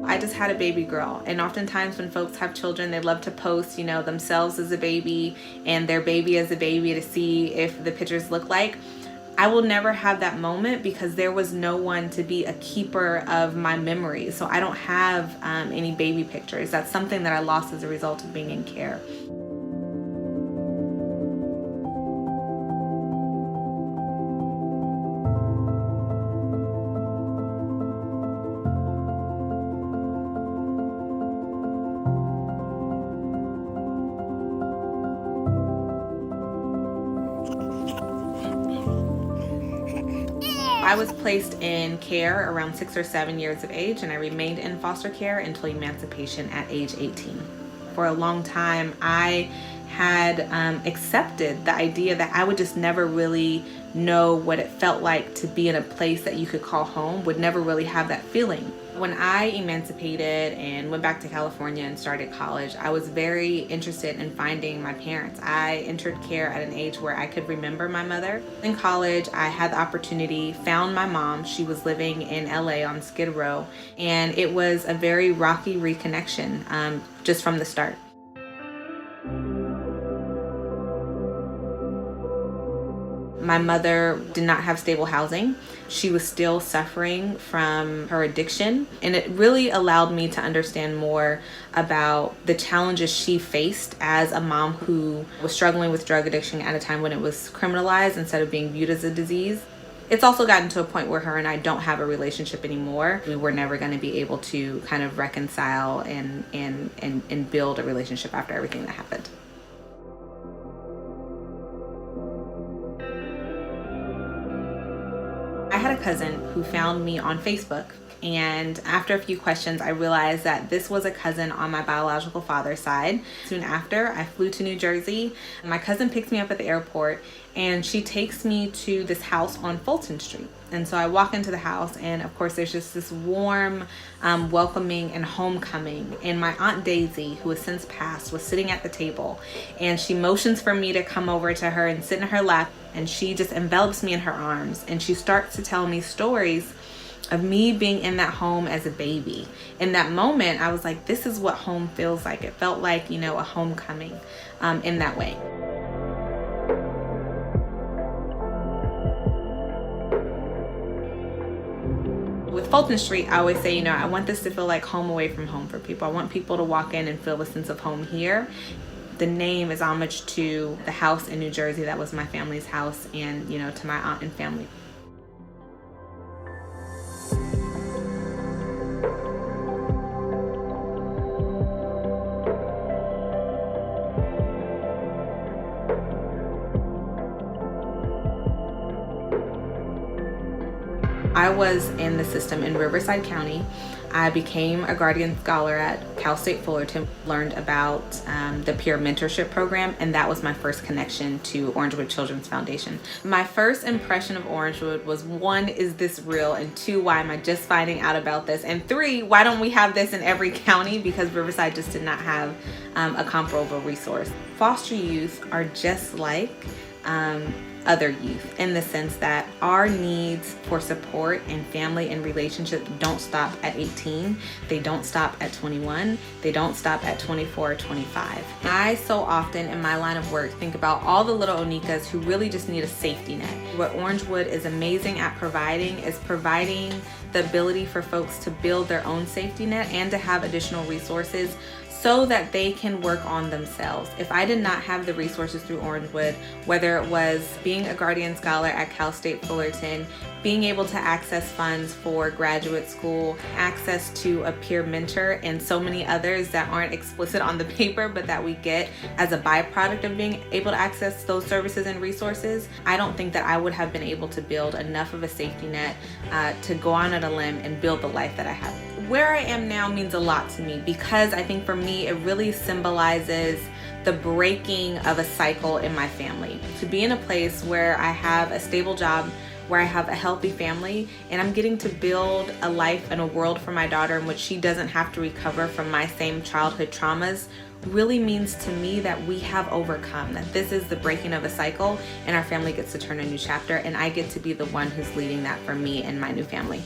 I just had a baby girl, and oftentimes when folks have children, they love to post, themselves as a baby and their baby as a baby to see if the pictures look like. I will never have that moment because there was no one to be a keeper of my memories. So I don't have any baby pictures. That's something that I lost as a result of being in care. I was placed in care around 6 or 7 years of age, and I remained in foster care until emancipation at age 18. For a long time, I had accepted the idea that I would just never really know what it felt like to be in a place that you could call home, would never really have that feeling. When I emancipated and went back to California and started college, I was very interested in finding my parents. I entered care at an age where I could remember my mother. In college, I had the opportunity, found my mom. She was living in LA on Skid Row, and it was a very rocky reconnection just from the start. My mother did not have stable housing. She was still suffering from her addiction, and it really allowed me to understand more about the challenges she faced as a mom who was struggling with drug addiction at a time when it was criminalized instead of being viewed as a disease. It's also gotten to a point where her and I don't have a relationship anymore. We were never going to be able to kind of reconcile and build a relationship after everything that happened. I had a cousin who found me on Facebook, and after a few questions, I realized that this was a cousin on my biological father's side. Soon after, I flew to New Jersey. My cousin picks me up at the airport, and she takes me to this house on Fulton Street. And so I walk into the house, and of course there's just this warm, welcoming and homecoming. And my Aunt Daisy, who has since passed, was sitting at the table, and she motions for me to come over to her and sit in her lap, and she just envelops me in her arms, and she starts to tell me stories of me being in that home as a baby. In that moment, I was like, this is what home feels like. It felt like, a homecoming in that way. With Fulton Street, I always say, I want this to feel like home away from home for people. I want people to walk in and feel a sense of home here. The name is homage to the house in New Jersey that was my family's house, and, to my aunt and family. I was in the system in Riverside County. I became a Guardian Scholar at Cal State Fullerton, learned about the peer mentorship program, and that was my first connection to Orangewood Children's Foundation. My first impression of Orangewood was, 1, is this real? And 2, why am I just finding out about this? And 3, why don't we have this in every county? Because Riverside just did not have a comparable resource. Foster youth are just like other youth in the sense that our needs for support and family and relationship don't stop at 18. They don't stop at 21. They don't stop at 24 or 25. I so often in my line of work think about all the little Onikahs who really just need a safety net. What Orangewood is amazing at providing is providing the ability for folks to build their own safety net and to have additional resources so that they can work on themselves. If I did not have the resources through Orangewood, whether it was being a Guardian Scholar at Cal State Fullerton, being able to access funds for graduate school, access to a peer mentor, and so many others that aren't explicit on the paper, but that we get as a byproduct of being able to access those services and resources, I don't think that I would have been able to build enough of a safety net to go on a limb and build the life that I have. Where I am now means a lot to me because I think for me it really symbolizes the breaking of a cycle in my family. To be in a place where I have a stable job, where I have a healthy family, and I'm getting to build a life and a world for my daughter in which she doesn't have to recover from my same childhood traumas, really means to me that we have overcome, that this is the breaking of a cycle and our family gets to turn a new chapter, and I get to be the one who's leading that for me and my new family.